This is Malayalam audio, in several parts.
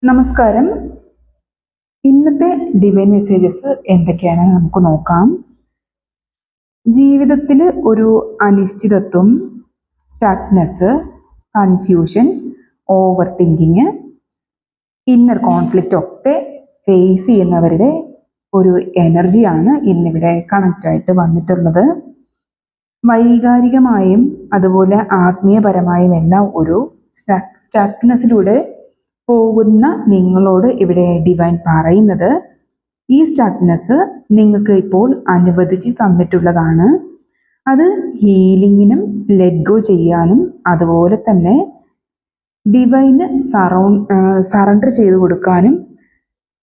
നമസ്കാരം. ഇന്നത്തെ ഡിവൈൻ മെസ്സേജസ് എന്തൊക്കെയാണ് നമുക്ക് നോക്കാം. ജീവിതത്തിൽ ഒരു അനിശ്ചിതത്വം, stuckness, confusion, over thinking, inner conflict ഒക്കെ ഫേസ് ചെയ്യുന്നവരുടെ ഒരു എനർജിയാണ് ഇന്നിവിടെ കണക്റ്റായിട്ട് വന്നിട്ടുള്ളത്. വൈകാരികമായും അതുപോലെ ആത്മീയപരമായും എല്ലാം ഒരു സ്റ്റക്നെസ്സിലൂടെ പോകുന്ന നിങ്ങളോട് ഇവിടെ ഡിവൈൻ പറയുന്നത്, ഈ സ്റ്റക്നെസ് നിങ്ങൾക്ക് ഇപ്പോൾ അനുവദിച്ച് തന്നിട്ടുള്ളതാണ്. അത് ഹീലിങ്ങിനും ലെറ്റ് ഗോ ചെയ്യാനും അതുപോലെ തന്നെ ഡിവൈന് സറണ്ടർ ചെയ്തു കൊടുക്കാനും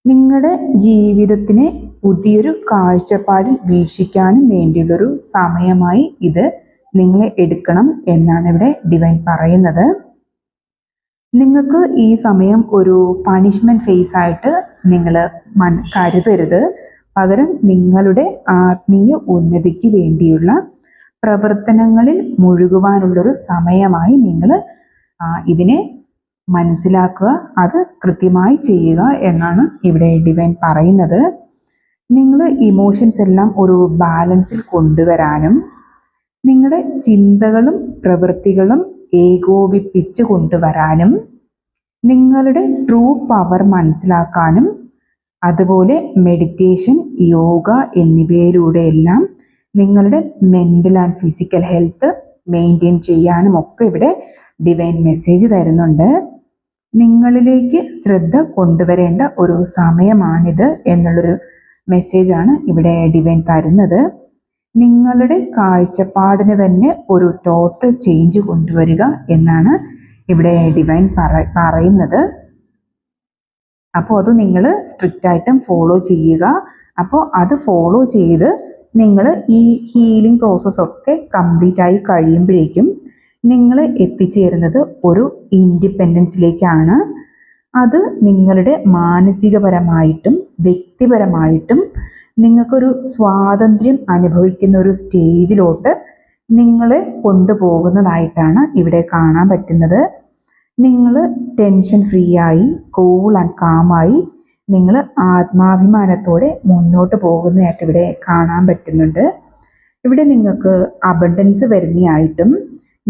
നിങ്ങളുടെ ജീവിതത്തിനെ പുതിയൊരു കാഴ്ചപ്പാടിൽ വീക്ഷിക്കാനും വേണ്ടിയുള്ളൊരു സമയമായി ഇത് നിങ്ങൾ എടുക്കണം എന്നാണ് ഇവിടെ ഡിവൈൻ പറയുന്നത്. നിങ്ങൾക്ക് ഈ സമയം ഒരു പണിഷ്മെൻറ്റ് ഫേസ് ആയിട്ട് നിങ്ങൾ കരുതരുത്. പകരം നിങ്ങളുടെ ആത്മീയ ഉന്നതിക്ക് വേണ്ടിയുള്ള പ്രവർത്തനങ്ങളിൽ മുഴുകുവാനുള്ളൊരു സമയമായി നിങ്ങൾ ഇതിനെ മനസ്സിലാക്കുക, അത് കൃത്യമായി ചെയ്യുക എന്നാണ് ഇവിടെ ഡിവൈൻ പറയുന്നത്. നിങ്ങൾ ഇമോഷൻസ് എല്ലാം ഒരു ബാലൻസിൽ കൊണ്ടുവരാനും നിങ്ങളുടെ ചിന്തകളും പ്രവൃത്തികളും ഏകോപിപ്പിച്ച് കൊണ്ടുവരാനും നിങ്ങളുടെ ട്രൂ പവർ മനസ്സിലാക്കാനും അതുപോലെ മെഡിറ്റേഷൻ, യോഗ എന്നിവയിലൂടെയെല്ലാം നിങ്ങളുടെ mental and physical health maintain ചെയ്യാനും ഒക്കെ ഇവിടെ ഡിവൈൻ മെസ്സേജ് തരുന്നുണ്ട്. നിങ്ങളിലേക്ക് ശ്രദ്ധ കൊണ്ടുവരേണ്ട ഒരു സമയമാണിത് എന്നുള്ളൊരു മെസ്സേജാണ് ഇവിടെ ഡിവൈൻ തരുന്നത്. നിങ്ങളുടെ കാഴ്ചപ്പാടിന് തന്നെ ഒരു ടോട്ടൽ ചേഞ്ച് കൊണ്ടുവരിക എന്നാണ് ഇവിടെ ഡിവൈൻ പറയുന്നത്. അപ്പോൾ അത് നിങ്ങൾ സ്ട്രിക്റ്റായിട്ടും ഫോളോ ചെയ്യുക. അപ്പോൾ അത് ഫോളോ ചെയ്ത് നിങ്ങൾ ഈ ഹീലിംഗ് പ്രോസസ്സൊക്കെ കംപ്ലീറ്റ് ആയി കഴിയുമ്പോഴേക്കും നിങ്ങൾ എത്തിച്ചേരുന്നത് ഒരു ഇൻഡിപെൻഡൻസിലേക്കാണ്. അത് നിങ്ങളുടെ മാനസികപരമായിട്ടും വ്യക്തിപരമായിട്ടും നിങ്ങൾക്കൊരു സ്വാതന്ത്ര്യം അനുഭവിക്കുന്ന ഒരു സ്റ്റേജിലോട്ട് നിങ്ങളെ കൊണ്ടുപോകുന്നതായിട്ടാണ് ഇവിടെ കാണാൻ പറ്റുന്നത്. നിങ്ങൾ ടെൻഷൻ ഫ്രീ ആയി കൂൾ ആൻഡ് കാമായി നിങ്ങൾ ആത്മാഭിമാനത്തോടെ മുന്നോട്ട് പോകുന്നതായിട്ട് ഇവിടെ കാണാൻ പറ്റുന്നുണ്ട്. ഇവിടെ നിങ്ങൾക്ക് അബണ്ടൻസ് വരുന്നതായിട്ടും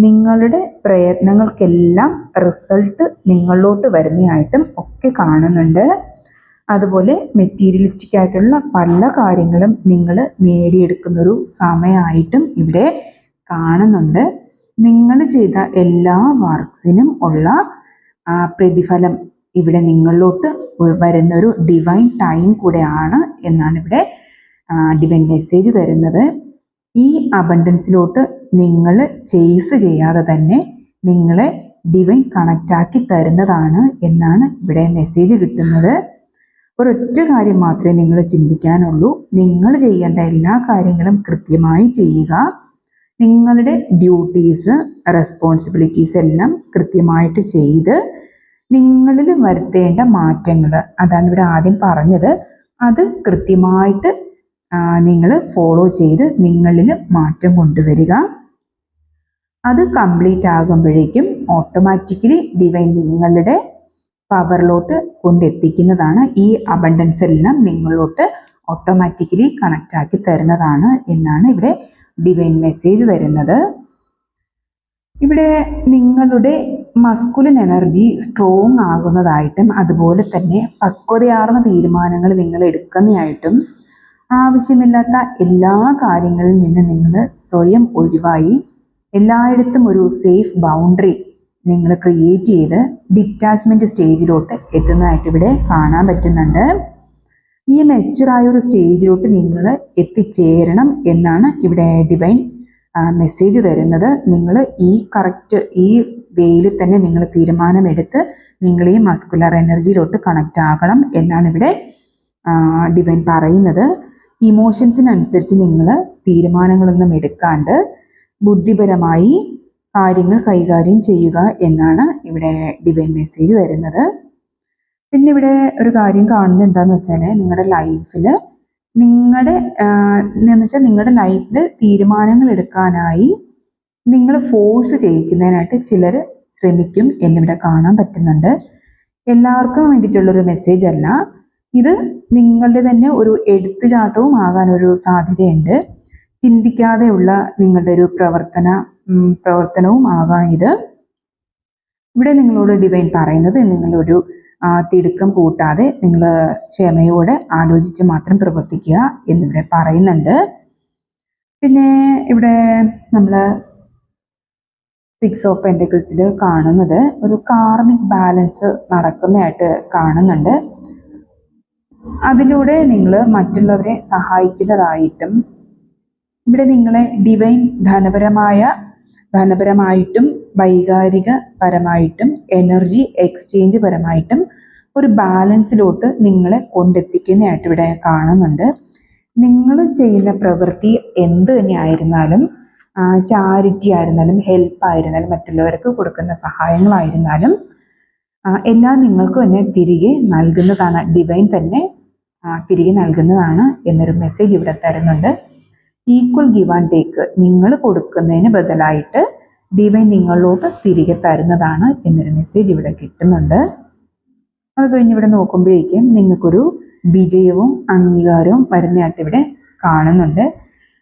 നിങ്ങളുടെ പ്രയത്നങ്ങൾക്കെല്ലാം റിസൾട്ട് നിങ്ങളിലോട്ട് വരുന്നതായിട്ടും ഒക്കെ കാണുന്നുണ്ട്. അതുപോലെ മെറ്റീരിയലിസ്റ്റിക് ആയിട്ടുള്ള പല കാര്യങ്ങളും നിങ്ങൾ നേടിയെടുക്കുന്നൊരു സമയമായിട്ടും ഇവിടെ കാണുന്നുണ്ട്. നിങ്ങൾ ചെയ്ത എല്ലാ വർക്ക്സിനും ഉള്ള പ്രതിഫലം ഇവിടെ നിങ്ങളിലോട്ട് വരുന്നൊരു ഡിവൈൻ ടൈം കൂടെയാണ് എന്നാണ് ഇവിടെ ഡിവൈൻ മെസ്സേജ് തരുന്നത്. ഈ അബണ്ടൻസിലോട്ട് നിങ്ങൾ ചേസ് ചെയ്യാതെ തന്നെ നിങ്ങളെ ഡിവൈൻ കണക്റ്റാക്കി തരുന്നതാണ് എന്നാണ് ഇവിടെ മെസ്സേജ് കിട്ടുന്നത്. ഒരൊറ്റ കാര്യം മാത്രമേ നിങ്ങൾ ചിന്തിക്കാനുള്ളൂ. നിങ്ങൾ ചെയ്യേണ്ട എല്ലാ കാര്യങ്ങളും കൃത്യമായി ചെയ്യുക. നിങ്ങളുടെ ഡ്യൂട്ടീസ്, റെസ്പോൺസിബിലിറ്റീസ് എല്ലാം കൃത്യമായിട്ട് ചെയ്ത് നിങ്ങളിൽ വരുത്തേണ്ട മാറ്റങ്ങൾ, അതാണ് ഇവിടെ ആദ്യം പറഞ്ഞത്, അത് കൃത്യമായിട്ട് നിങ്ങൾ ഫോളോ ചെയ്ത് നിങ്ങളിൽ മാറ്റം കൊണ്ടുവരിക. അത് കംപ്ലീറ്റ് ആകുമ്പോഴേക്കും ഓട്ടോമാറ്റിക്കലി ഡിവൈൻ നിങ്ങളുടെ പവറിലോട്ട് കൊണ്ടെത്തിക്കുന്നതാണ്. ഈ അബണ്ടൻസ് എല്ലാം നിങ്ങളിലോട്ട് ഓട്ടോമാറ്റിക്കലി കണക്റ്റ് ആക്കി തരുന്നതാണ് എന്നാണ് ഇവിടെ ഡിവൈൻ മെസ്സേജ് തരുന്നത്. ഇവിടെ നിങ്ങളുടെ മസ്കുലിൻ എനർജി സ്ട്രോങ് ആകുന്നതായിട്ടും അതുപോലെ തന്നെ പക്വതയാർന്ന തീരുമാനങ്ങൾ നിങ്ങൾ എടുക്കുന്നതായിട്ടും ആവശ്യമില്ലാത്ത എല്ലാ കാര്യങ്ങളിൽ നിന്ന് നിങ്ങൾ സ്വയം ഒഴിവായി എല്ലായിടത്തും ഒരു സേഫ് ബൗണ്ടറി നിങ്ങൾ ക്രിയേറ്റ് ചെയ്ത് ഡിറ്റാച്ച്മെൻറ്റ് സ്റ്റേജിലോട്ട് എത്തുന്നതായിട്ട് ഇവിടെ കാണാൻ പറ്റുന്നുണ്ട്. ഈ മെച്ചുറായ ഒരു സ്റ്റേജിലോട്ട് നിങ്ങൾ എത്തിച്ചേരണം എന്നാണ് ഇവിടെ ഡിവൈൻ മെസ്സേജ് തരുന്നത്. നിങ്ങൾ ഈ വേയിൽ തന്നെ നിങ്ങൾ തീരുമാനമെടുത്ത് നിങ്ങൾ ഈ മസ്കുലർ എനർജിയിലോട്ട് കണക്റ്റ് ആകണം എന്നാണ് ഇവിടെ ഡിവൈൻ പറയുന്നത്. ഇമോഷൻസിനനുസരിച്ച് നിങ്ങൾ തീരുമാനങ്ങളൊന്നും എടുക്കാണ്ട് ബുദ്ധിപരമായി കാര്യങ്ങൾ കൈകാര്യം ചെയ്യുക എന്നാണ് ഇവിടെ ഡിവൈൻ മെസ്സേജ് തരുന്നത്. പിന്നെ ഇവിടെ ഒരു കാര്യം കാണുന്നത് എന്താണെന്ന് വെച്ചാൽ നിങ്ങളുടെ ലൈഫിൽ നിങ്ങളുടെ ലൈഫിൽ തീരുമാനങ്ങൾ എടുക്കാനായി നിങ്ങൾ ഫോഴ്സ് ചെയ്യിക്കുന്നതിനായിട്ട് ചിലർ ശ്രമിക്കും എന്നിവിടെ കാണാൻ പറ്റുന്നുണ്ട്. എല്ലാവർക്കും വേണ്ടിയിട്ടുള്ളൊരു മെസ്സേജ് അല്ല. ഇത് നിങ്ങളുടെ തന്നെ ഒരു എടുത്തുചാട്ടവും ആകാനൊരു സാധ്യതയുണ്ട്. ചിന്തിക്കാതെയുള്ള നിങ്ങളുടെ ഒരു പ്രവർത്തനവും ആകാം ഇത്. ഇവിടെ നിങ്ങളോട് ഡിവൈൻ പറയുന്നത് നിങ്ങളൊരു തിടുക്കം കൂട്ടാതെ നിങ്ങൾ ക്ഷമയോടെ ആലോചിച്ച് മാത്രം പ്രവർത്തിക്കുക എന്നിവിടെ പറയുന്നുണ്ട്. പിന്നെ ഇവിടെ നമ്മൾ 6 ഓഫ് പെൻറ്റക്കിൾസിൽ കാണുന്നത് ഒരു കാർമിക് ബാലൻസ് നടക്കുന്നതായിട്ട് കാണുന്നുണ്ട്. അതിലൂടെ നിങ്ങൾ മറ്റുള്ളവരെ സഹായിക്കുന്നതായിട്ടും ഇവിടെ നിങ്ങളെ ഡിവൈൻ ധനപരമായിട്ടും വൈകാരിക പരമായിട്ടും എനർജി എക്സ്ചേഞ്ച് പരമായിട്ടും ഒരു ബാലൻസിലോട്ട് നിങ്ങളെ കൊണ്ടെത്തിക്കുന്നതായിട്ട് ഇവിടെ കാണുന്നുണ്ട്. നിങ്ങൾ ചെയ്യുന്ന പ്രവൃത്തി എന്ത് തന്നെ ആയിരുന്നാലും, ചാരിറ്റി ആയിരുന്നാലും, ഹെൽപ്പ് ആയിരുന്നാലും, മറ്റുള്ളവർക്ക് കൊടുക്കുന്ന സഹായങ്ങളായിരുന്നാലും എല്ലാം നിങ്ങൾക്ക് തന്നെ തിരികെ നൽകുന്നതാണ്. ഡിവൈൻ തന്നെ തിരികെ നൽകുന്നതാണ് എന്നൊരു മെസ്സേജ് ഇവിടെ തരുന്നുണ്ട്. ഈക്വൽ ഗിവ് ആൻഡ് ടേക്ക്, നിങ്ങൾ കൊടുക്കുന്നതിന് ബദലായിട്ട് ഡിവൈൻ നിങ്ങളിലോട്ട് തിരികെ തരുന്നതാണ് എന്നൊരു മെസ്സേജ് ഇവിടെ കിട്ടുന്നുണ്ട്. അത് കഴിഞ്ഞ് ഇവിടെ നോക്കുമ്പോഴേക്കും നിങ്ങൾക്കൊരു വിജയവും അംഗീകാരവും വരുന്നതായിട്ട് ഇവിടെ കാണുന്നുണ്ട്.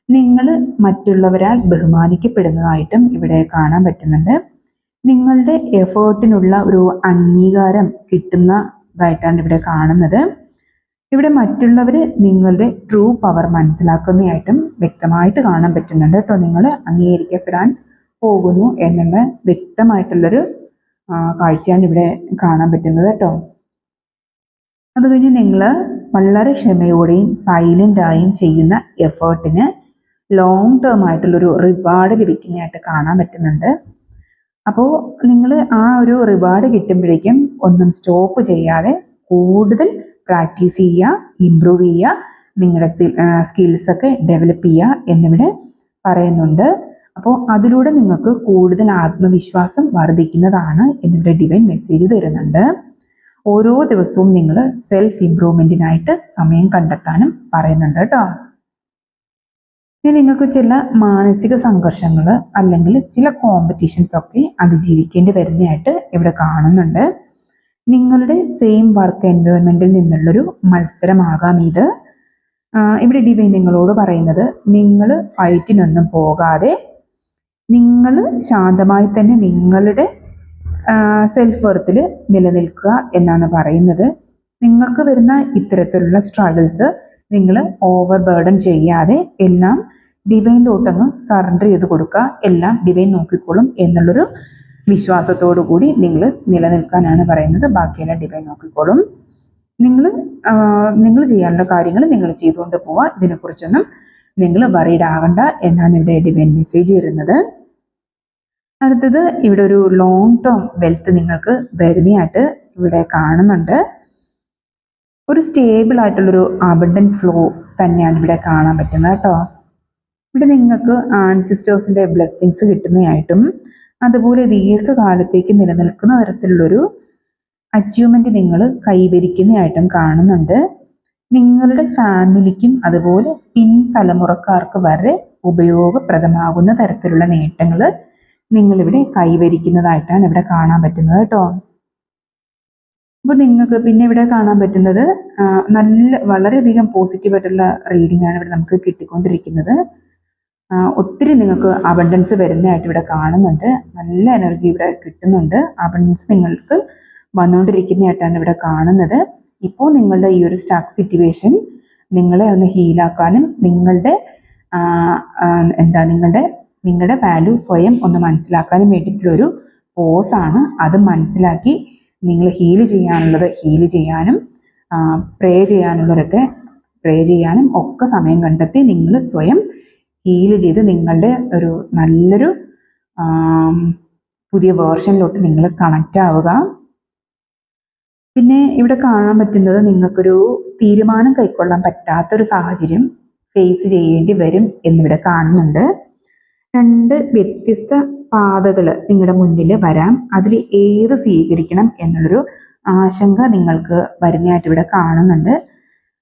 നിങ്ങൾ മറ്റുള്ളവരാൽ ബഹുമാനിക്കപ്പെടുന്നതായിട്ടും ഇവിടെ കാണാൻ പറ്റുന്നുണ്ട്. നിങ്ങളുടെ എഫേർട്ടിനുള്ള ഒരു അംഗീകാരം കിട്ടുന്നതായിട്ടാണ് ഇവിടെ കാണുന്നത്. ഇവിടെ മറ്റുള്ളവർ നിങ്ങളുടെ ട്രൂ പവർ മനസ്സിലാക്കുന്നതായിട്ടും വ്യക്തമായിട്ട് കാണാൻ പറ്റുന്നുണ്ട് കേട്ടോ. നിങ്ങൾ അംഗീകരിക്കപ്പെടാൻ പോകുന്നു എന്നുള്ള വ്യക്തമായിട്ടുള്ളൊരു കാഴ്ചയാണ് ഇവിടെ കാണാൻ പറ്റുന്നത് കേട്ടോ. അത് കഴിഞ്ഞ് നിങ്ങൾ വളരെ ക്ഷമയോടെയും സൈലൻ്റായും ചെയ്യുന്ന എഫേർട്ടിന് ലോങ് ടേം ആയിട്ടുള്ളൊരു റിവാർഡ് ലഭിക്കുന്നതായിട്ട് കാണാൻ പറ്റുന്നുണ്ട്. അപ്പോൾ നിങ്ങൾ ആ ഒരു റിവാർഡ് കിട്ടുമ്പോഴേക്കും ഒന്നും സ്റ്റോപ്പ് ചെയ്യാതെ കൂടുതൽ പ്രാക്ടീസ് ചെയ്യുക, ഇമ്പ്രൂവ് ചെയ്യുക, നിങ്ങളുടെ സ്കിൽസൊക്കെ ഡെവലപ്പ് ചെയ്യുക എന്നിവിടെ പറയുന്നുണ്ട്. അപ്പോൾ അതിലൂടെ നിങ്ങൾക്ക് കൂടുതൽ ആത്മവിശ്വാസം വർദ്ധിക്കുന്നതാണ് എന്നിവിടെ ഡിവൈൻ മെസ്സേജ് തരുന്നുണ്ട്. ഓരോ ദിവസവും നിങ്ങൾ സെൽഫ് ഇംപ്രൂവ്മെൻറ്റിനായിട്ട് സമയം കണ്ടെത്താനും പറയുന്നുണ്ട് കേട്ടോ. ഇനി നിങ്ങൾക്ക് ചില മാനസിക സംഘർഷങ്ങൾ അല്ലെങ്കിൽ ചില കോമ്പറ്റീഷൻസ് ഒക്കെ അതിജീവിക്കേണ്ടി വരുന്നതായിട്ട് ഇവിടെ കാണുന്നുണ്ട്. നിങ്ങളുടെ സെയിം വർക്ക് എൻവയോൺമെൻറ്റിൽ നിന്നുള്ളൊരു മത്സരമാകാം ഇത്. ഇവിടെ ഡിവൈൻ നിങ്ങളോട് പറയുന്നത് നിങ്ങൾ ഫൈറ്റിനൊന്നും പോകാതെ നിങ്ങൾ ശാന്തമായി തന്നെ നിങ്ങളുടെ സെൽഫ് വർത്തിൽ നിലനിൽക്കുക എന്നാണ് പറയുന്നത്. നിങ്ങൾക്ക് വരുന്ന ഇത്തരത്തിലുള്ള സ്ട്രഗിൾസ് നിങ്ങൾ ഓവർ ബേർഡൻ ചെയ്യാതെ എല്ലാം ഡിവൈനിലോട്ടങ്ങ് സറണ്ടർ ചെയ്ത് കൊടുക്കുക. എല്ലാം ഡിവൈൻ നോക്കിക്കോളും എന്നുള്ളൊരു വിശ്വാസത്തോടു കൂടി നിങ്ങൾ നിലനിൽക്കാനാണ് പറയുന്നത്. ബാക്കിയെല്ലാം ഡിവൈൻ നോക്കിക്കോളും. നിങ്ങൾ ചെയ്യാനുള്ള കാര്യങ്ങൾ നിങ്ങൾ ചെയ്തുകൊണ്ട് പോവുക. ഇതിനെക്കുറിച്ചൊന്നും നിങ്ങൾ വറീഡ് ആവണ്ട എന്നാണ് ഇവിടെ ഡിവൈൻ മെസ്സേജ് തരുന്നത്. അടുത്തത് ഇവിടെ ഒരു ലോങ് ടേം വെൽത്ത് നിങ്ങൾക്ക് വരുന്നതായിട്ട് ഇവിടെ കാണുന്നുണ്ട്. ഒരു സ്റ്റേബിൾ ആയിട്ടുള്ളൊരു അബണ്ടൻസ് ഫ്ലോ തന്നെയാണ് ഇവിടെ കാണാൻ പറ്റുന്നത് കേട്ടോ. ഇവിടെ നിങ്ങൾക്ക് ആൻസിസ്റ്റേഴ്സിൻ്റെ ബ്ലെസ്സിങ്സ് കിട്ടുന്നതായിട്ടും അതുപോലെ ദീർഘകാലത്തേക്ക് നിലനിൽക്കുന്ന തരത്തിലുള്ളൊരു അച്ചീവ്മെൻറ്റ് നിങ്ങൾ കൈവരിക്കുന്നതായിട്ടും കാണുന്നുണ്ട്. നിങ്ങളുടെ ഫാമിലിക്കും അതുപോലെ പിൻതലമുറക്കാർക്ക് വരെ ഉപയോഗപ്രദമാകുന്ന തരത്തിലുള്ള നേട്ടങ്ങൾ നിങ്ങളിവിടെ കൈവരിക്കുന്നതായിട്ടാണ് ഇവിടെ കാണാൻ പറ്റുന്നത് കേട്ടോ. അപ്പോൾ നിങ്ങൾക്ക് പിന്നെ ഇവിടെ കാണാൻ പറ്റുന്നത് വളരെയധികം പോസിറ്റീവായിട്ടുള്ള റീഡിംഗ് ആണ് ഇവിടെ നമുക്ക് കിട്ടിക്കൊണ്ടിരിക്കുന്നത്. ഒത്തിരി നിങ്ങൾക്ക് അബണ്ടൻസ് വരുന്നതായിട്ട് ഇവിടെ കാണുന്നുണ്ട്. നല്ല എനർജി ഇവിടെ കിട്ടുന്നുണ്ട്. അബണ്ടൻസ് നിങ്ങൾക്ക് വന്നുകൊണ്ടിരിക്കുന്നതായിട്ടാണ് ഇവിടെ കാണുന്നത്. ഇപ്പോൾ നിങ്ങളുടെ ഈ ഒരു സ്റ്റക്ക് സിറ്റുവേഷൻ നിങ്ങളെ ഒന്ന് ഹീലാക്കാനും നിങ്ങളുടെ നിങ്ങളുടെ വാല്യൂ സ്വയം ഒന്ന് മനസ്സിലാക്കാനും വേണ്ടിയിട്ടുള്ളൊരു പോസാണ്. അത് മനസ്സിലാക്കി നിങ്ങൾ ഹീൽ ചെയ്യാനും പ്രേ ചെയ്യാനുള്ളവരൊക്കെ പ്രേ ചെയ്യാനും ഒക്കെ സമയം കണ്ടെത്തി നിങ്ങൾ സ്വയം ഹീൽ ചെയ്ത് നിങ്ങളുടെ ഒരു നല്ലൊരു പുതിയ വേർഷനിലോട്ട് നിങ്ങൾ കണക്റ്റ് ആവുക. പിന്നെ ഇവിടെ കാണാൻ പറ്റുന്നത് നിങ്ങൾക്കൊരു തീരുമാനം കൈക്കൊള്ളാൻ പറ്റാത്തൊരു സാഹചര്യം ഫേസ് ചെയ്യേണ്ടി വരും എന്നിവിടെ കാണുന്നുണ്ട്. 2 വ്യത്യസ്ത പാതകൾ നിങ്ങളുടെ മുന്നിൽ വരാം. അതിൽ ഏത് സ്വീകരിക്കണം എന്നുള്ളൊരു ആശങ്ക നിങ്ങൾക്ക് വരുന്നതായിട്ട് ഇവിടെ കാണുന്നുണ്ട്.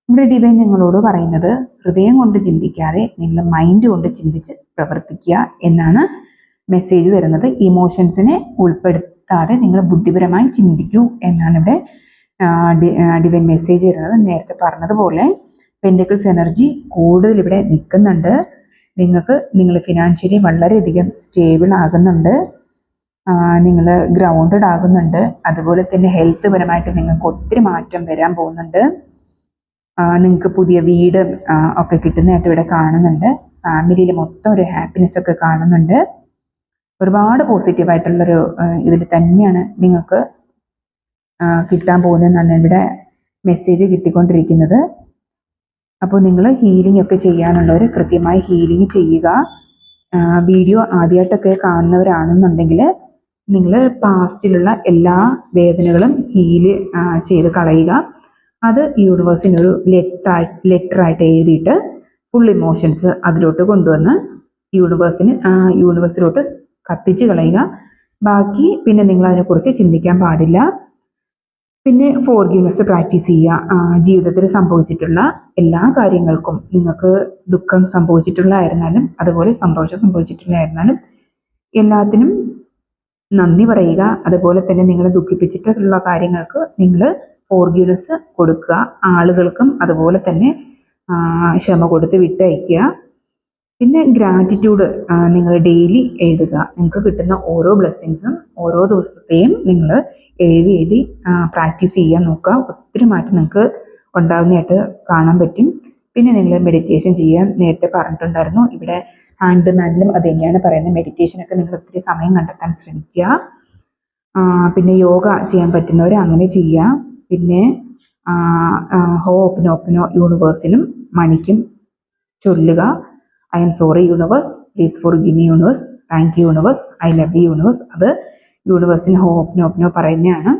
ഇവിടെ ഡിവൈൻ നിങ്ങളോട് പറയുന്നത് ഹൃദയം കൊണ്ട് ചിന്തിക്കാതെ നിങ്ങൾ മൈൻഡ് കൊണ്ട് ചിന്തിച്ച് പ്രവർത്തിക്കുക എന്നാണ് മെസ്സേജ് തരുന്നത്. ഇമോഷൻസിനെ നിർത്താതെ നിങ്ങൾ ബുദ്ധിപരമായി ചിന്തിക്കൂ എന്നാണ് ഇവിടെ ഡിവൈൻ മെസ്സേജ് തരുന്നത്. നേരത്തെ പറഞ്ഞതുപോലെ പെൻറ്റക്കിൾസ് എനർജി കൂടുതൽ ഇവിടെ നിൽക്കുന്നുണ്ട്. നിങ്ങൾ ഫിനാൻഷ്യലി വളരെയധികം സ്റ്റേബിൾ ആകുന്നുണ്ട്, നിങ്ങൾ ഗ്രൗണ്ടഡ് ആകുന്നുണ്ട്. അതുപോലെ തന്നെ ഹെൽത്ത് പരമായിട്ട് നിങ്ങൾക്ക് ഒത്തിരി മാറ്റം വരാൻ പോകുന്നുണ്ട്. നിങ്ങൾക്ക് പുതിയ വീട് ഒക്കെ കിട്ടുന്നതായിട്ട് ഇവിടെ കാണുന്നുണ്ട്. ഫാമിലിയിൽ മൊത്തം ഒരു ഹാപ്പിനെസ് ഒക്കെ കാണുന്നുണ്ട്. ഒരുപാട് പോസിറ്റീവായിട്ടുള്ളൊരു ഇതിൽ തന്നെയാണ് നിങ്ങൾക്ക് കിട്ടാൻ പോകുന്നതെന്നാണ് ഇവിടെ മെസ്സേജ് കിട്ടിക്കൊണ്ടിരിക്കുന്നത്. അപ്പോൾ നിങ്ങൾ ഹീലിംഗ് ഒക്കെ ചെയ്യാനുള്ളവർ കൃത്യമായി ഹീലിംഗ് ചെയ്യുക. വീഡിയോ ആദ്യമായിട്ടൊക്കെ കാണുന്നവരാണെന്നുണ്ടെങ്കിൽ നിങ്ങൾ പാസ്റ്റിലുള്ള എല്ലാ വേദനകളും ഹീല് ചെയ്ത് കളയുക. അത് യൂണിവേഴ്സിനൊരു ലെറ്ററായിട്ട് എഴുതിയിട്ട് ഫുൾ ഇമോഷൻസ് അതിലോട്ട് കൊണ്ടുവന്ന് യൂണിവേഴ്സിലോട്ട് കത്തിച്ച് കളയുക. ബാക്കി പിന്നെ നിങ്ങൾ അതിനെക്കുറിച്ച് ചിന്തിക്കാൻ പാടില്ല. പിന്നെ ഫോർഗീവ്നെസ് പ്രാക്ടീസ് ചെയ്യുക. ജീവിതത്തിൽ സംഭവിച്ചിട്ടുള്ള എല്ലാ കാര്യങ്ങൾക്കും, നിങ്ങൾക്ക് ദുഃഖം സംഭവിച്ചിട്ടുള്ളതായിരുന്നാലും അതുപോലെ സന്തോഷം സംഭവിച്ചിട്ടുള്ളതായിരുന്നാലും എല്ലാത്തിനും നന്ദി പറയുക. അതുപോലെ തന്നെ നിങ്ങളെ ദുഃഖിപ്പിച്ചിട്ടുള്ള കാര്യങ്ങൾക്ക് നിങ്ങൾ ഫോർഗീവ്നെസ് കൊടുക്കുക. ആളുകൾക്കും അതുപോലെ തന്നെ ക്ഷമ കൊടുത്ത് വിട്ടയക്കുക. പിന്നെ ഗ്രാറ്റിറ്റ്യൂഡ് നിങ്ങൾ ഡെയിലി എഴുതുക. നിങ്ങൾക്ക് കിട്ടുന്ന ഓരോ ബ്ലെസ്സിങ്സും ഓരോ ദിവസത്തെയും നിങ്ങൾ എഴുതി പ്രാക്ടീസ് ചെയ്യാൻ നോക്കുക. ഒത്തിരി മാറ്റം നിങ്ങൾക്ക് ഉണ്ടാകുന്നതായിട്ട് കാണാൻ പറ്റും. പിന്നെ നിങ്ങൾ മെഡിറ്റേഷൻ ചെയ്യാൻ നേരത്തെ പറഞ്ഞിട്ടുണ്ടായിരുന്നു. ഇവിടെ ഹാൻഡ് മാനിലും അത് തന്നെയാണ് പറയുന്നത്. മെഡിറ്റേഷനൊക്കെ നിങ്ങൾ ഒത്തിരി സമയം കണ്ടെത്താൻ ശ്രമിക്കുക. പിന്നെ യോഗ ചെയ്യാൻ പറ്റുന്നവർ അങ്ങനെ ചെയ്യുക. പിന്നെ ഹോപ്പിനോപ്പിനോ യൂണിവേഴ്സിനും മണിക്കും ചൊല്ലുക. I am sorry universe, please forgive me universe, thank you universe, I love you universe. അത് യൂണിവേഴ്സിന് ഹോപ്പിനോപ്പിനോ പറയുന്നതാണ്.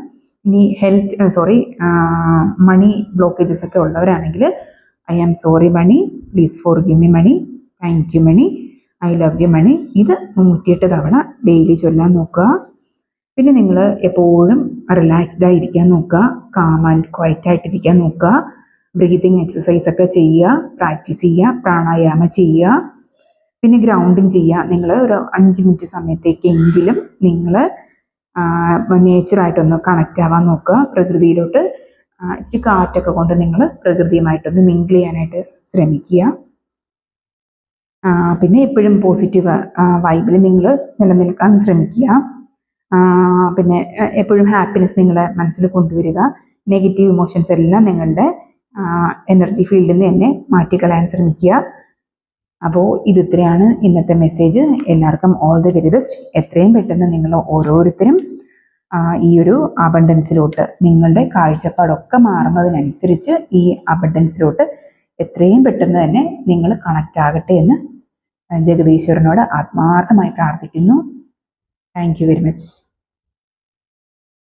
ഇനി മണി ബ്ലോക്കേജസ് ഒക്കെ ഉള്ളവരാണെങ്കിൽ I am sorry money, please forgive me money, thank you money, I love you money. ഇത് 108 തവണ ഡെയിലി ചൊല്ലാൻ നോക്കുക. പിന്നെ നിങ്ങൾ എപ്പോഴും റിലാക്സ്ഡ് ആയിരിക്കാൻ നോക്കുക, കാം ആൻഡ് ക്വയറ്റ് ആയിട്ടിരിക്കാൻ നോക്കുക. ബ്രീതിങ് എക്സസൈസ് ഒക്കെ ചെയ്യുക, പ്രാക്ടീസ് ചെയ്യുക, പ്രാണായാമ ചെയ്യുക. പിന്നെ ഗ്രൗണ്ടിങ് ചെയ്യുക. നിങ്ങൾ ഒരു 5 മിനിറ്റ് സമയത്തേക്കെങ്കിലും നിങ്ങൾ നേച്ചറായിട്ടൊന്ന് കണക്റ്റ് ആവാൻ നോക്കുക. പ്രകൃതിയിലോട്ട് ഇച്ചിരി കാറ്റൊക്കെ കൊണ്ട് നിങ്ങൾ പ്രകൃതിയുമായിട്ടൊന്ന് മിങ്കിൾ ചെയ്യാനായിട്ട് ശ്രമിക്കുക. പിന്നെ എപ്പോഴും പോസിറ്റീവ് വൈബിൽ നിങ്ങൾ നിലനിൽക്കാൻ ശ്രമിക്കുക. പിന്നെ എപ്പോഴും ഹാപ്പിനെസ് നിങ്ങളെ മനസ്സിൽ കൊണ്ടുവരിക. നെഗറ്റീവ് ഇമോഷൻസ് എല്ലാം നിങ്ങളുടെ എനർജി ഫീൽഡിൽ നിന്ന് തന്നെ മാറ്റിക്കളയാൻ ശ്രമിക്കുക. അപ്പോൾ ഇത്രയാണ് ഇന്നത്തെ മെസ്സേജ്. എല്ലാവർക്കും ഓൾ ദി വെരി ബെസ്റ്റ്. എത്രയും പെട്ടെന്ന് നിങ്ങൾ ഓരോരുത്തരും ഈ ഒരു അബണ്ടൻസിലോട്ട്, നിങ്ങളുടെ കാഴ്ചപ്പാടൊക്കെ മാറുന്നതിനനുസരിച്ച് ഈ അബണ്ടൻസിലോട്ട് എത്രയും പെട്ടെന്ന് തന്നെ നിങ്ങൾ കണക്റ്റ് ആകട്ടെ എന്ന് ജഗദീശ്വരനോട് ആത്മാർത്ഥമായി പ്രാർത്ഥിക്കുന്നു. Thank you very much.